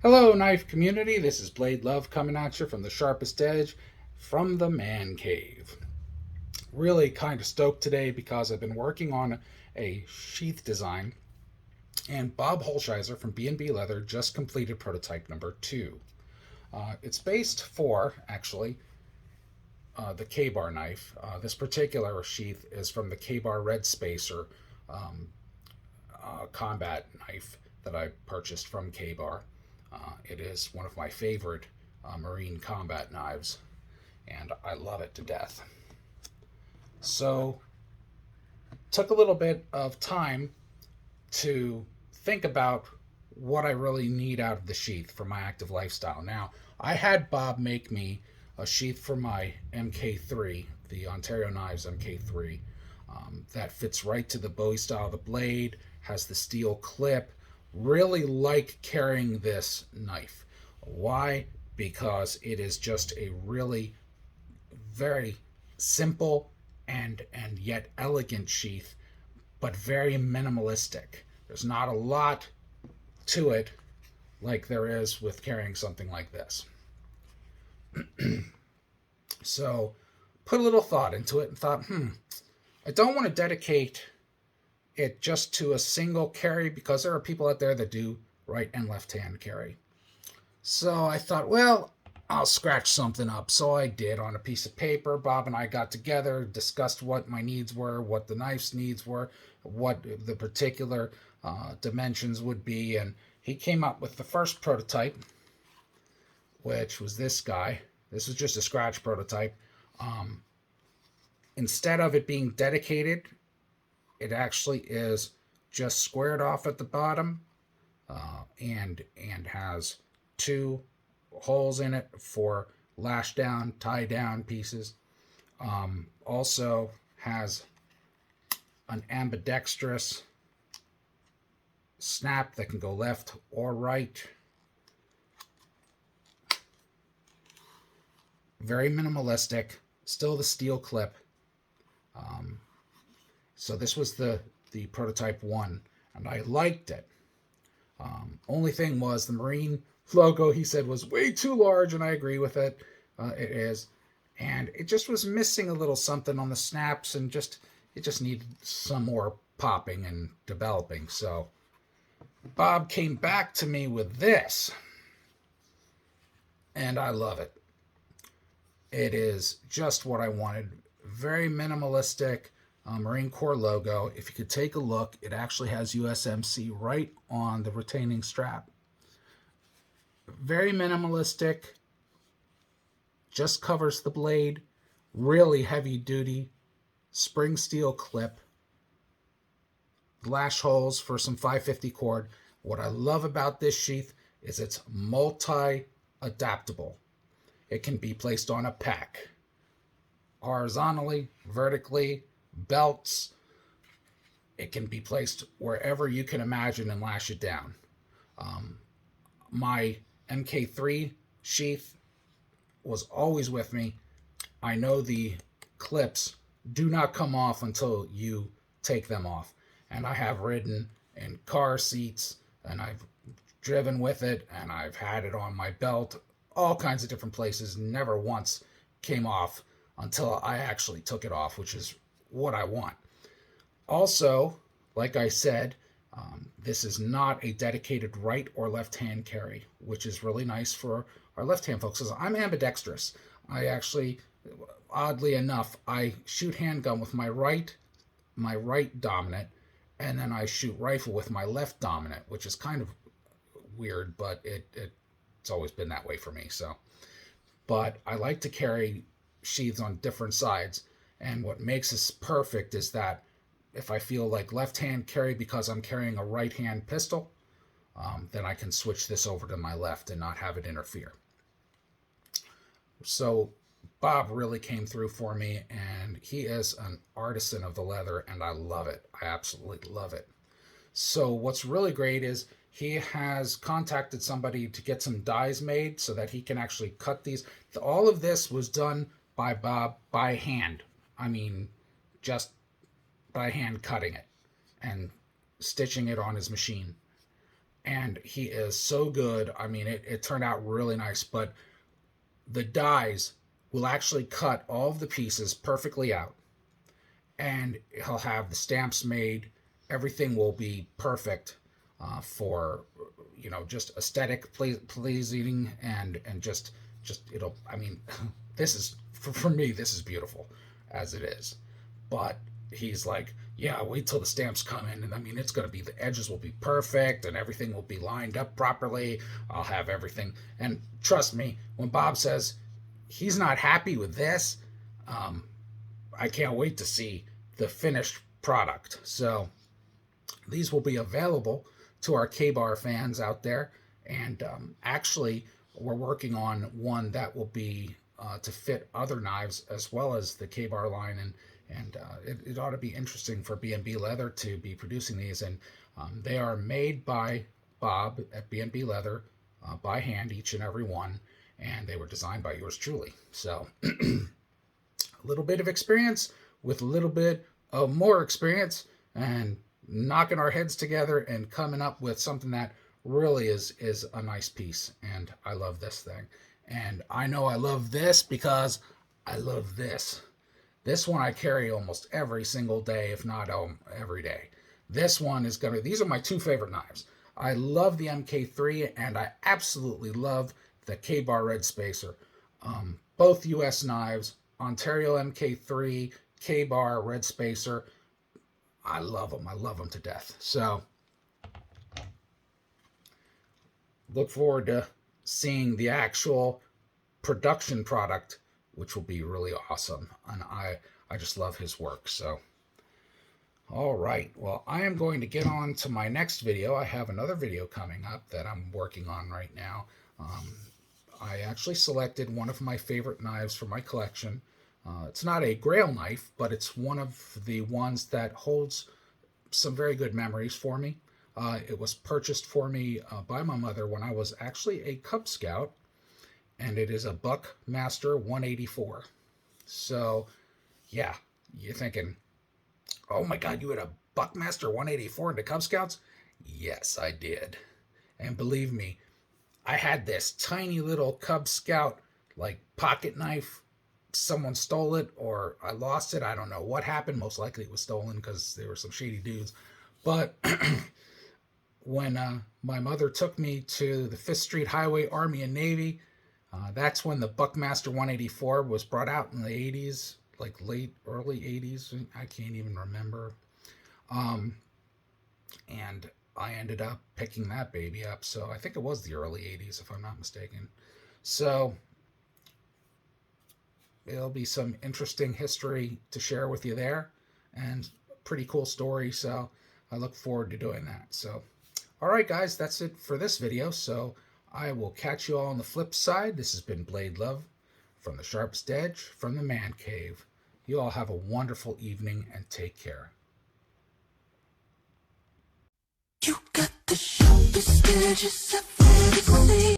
Hello, knife community. This is Blade Love coming at you from the Sharpest Edge from the Man Cave. Really kind of stoked today because I've been working on a sheath design, and Bob Holsheiser from B&B Leather just completed prototype number 2. It's based for, actually, the KA-BAR knife. This particular sheath is from the KA-BAR Red Spacer combat knife that I purchased from KA-BAR. It is one of my favorite marine combat knives, and I love it to death. So, took a little bit of time to think about what I really need out of the sheath for my active lifestyle. Now, I had Bob make me a sheath for my MK3, the Ontario Knives MK3, that fits right to the Bowie style of the blade, has the steel clip. Really like carrying this knife. Why? Because it is just a really very simple and yet elegant sheath, but very minimalistic. There's not a lot to it like there is with carrying something like this. So put a little thought into it and thought, I don't want to dedicate it just to a single carry, because there are people out there that do right and left hand carry. So I thought, well, I'll scratch something up. So I did on a piece of paper. Bob and I got together, discussed what my needs were, what the knife's needs were, what the particular dimensions would be, and he came up with the first prototype, which was this guy. This was just a scratch prototype. Instead of it being dedicated, it actually is just squared off at the bottom, and has 2 holes in it for lash down, tie down pieces. Also has an ambidextrous snap that can go left or right. Very minimalistic, still the steel clip. So this was the prototype 1, and I liked it. Only thing was the Marine logo, he said, was way too large, and I agree with it. It is. And it just was missing a little something on the snaps, and it just needed some more popping and developing. So Bob came back to me with this, and I love it. It is just what I wanted. Very minimalistic. Marine Corps logo. If you could take a look, it actually has USMC right on the retaining strap. Very minimalistic. Just covers the blade. Really heavy duty. Spring steel clip. Lash holes for some 550 cord. What I love about this sheath is it's multi-adaptable. It can be placed on a pack, horizontally, vertically, belts. It can be placed wherever you can imagine and lash it down. My MK3 sheath was always with me. I know the clips do not come off until you take them off. And I have ridden in car seats, and I've driven with it, and I've had it on my belt, all kinds of different places. Never once came off until I actually took it off, which is what I want. Also, like I said, this is not a dedicated right or left hand carry, which is really nice for our left hand folks, because I'm ambidextrous. I actually, oddly enough, I shoot handgun with my right dominant, and then I shoot rifle with my left dominant, which is kind of weird, but it's always been that way for me. So, but I like to carry sheaths on different sides, and what makes this perfect is that if I feel like left hand carry because I'm carrying a right hand pistol, then I can switch this over to my left and not have it interfere. So Bob really came through for me, and he is an artisan of the leather, and I love it. I absolutely love it. So what's really great is he has contacted somebody to get some dies made so that he can actually cut these. All of this was done by Bob by hand. I mean, just by hand cutting it and stitching it on his machine. And he is so good. I mean, it turned out really nice, but the dies will actually cut all of the pieces perfectly out. And he'll have the stamps made. Everything will be perfect for, you know, just aesthetic pleasing and just it'll, I mean, this is, for me, this is beautiful as it is. But he's like, yeah, wait till the stamps come in, and I mean, it's going to be, the edges will be perfect and everything will be lined up properly. I'll have everything. And trust me, when Bob says he's not happy with this, I can't wait to see the finished product. So these will be available to our KA-BAR fans out there. And actually, we're working on one that will be to fit other knives as well as the KA-BAR line. And it ought to be interesting for B&B Leather to be producing these. And they are made by Bob at B&B Leather by hand, each and every one. And they were designed by yours truly. So a little bit of experience with a little bit of more experience, and knocking our heads together and coming up with something that really is a nice piece. And I love this thing. And I know I love this because I love this. This one I carry almost every single day, if not every day. This one is going to, these are my two favorite knives. I love the MK3 and I absolutely love the KA-BAR Red Spacer. Both US knives, Ontario MK3, KA-BAR Red Spacer. I love them. I love them to death. So look forward to seeing the actual production product, which will be really awesome. And I just love his work. So, all right. Well, I am going to get on to my next video. I have another video coming up that I'm working on right now. I actually selected one of my favorite knives for my collection. It's not a grail knife, but it's one of the ones that holds some very good memories for me. It was purchased for me by my mother when I was actually a Cub Scout, and it is a Buckmaster 184. So, yeah, you're thinking, oh my God, you had a Buckmaster 184 in the Cub Scouts? Yes, I did. And believe me, I had this tiny little Cub Scout, like, pocket knife. Someone stole it or I lost it. I don't know what happened. Most likely it was stolen because there were some shady dudes. But when my mother took me to the 5th Street Highway Army and Navy, that's when the Buckmaster 184 was brought out in the 80s, like early 80s. I can't even remember. And I ended up picking that baby up. So I think it was the early 80s, if I'm not mistaken. So it'll be some interesting history to share with you there, and pretty cool story. So I look forward to doing that. So, all right, guys, that's it for this video. So I will catch you all on the flip side. This has been Blade Love from the Sharpest Edge from the Man Cave. You all have a wonderful evening and take care. You got the sharpest edges I've ever seen.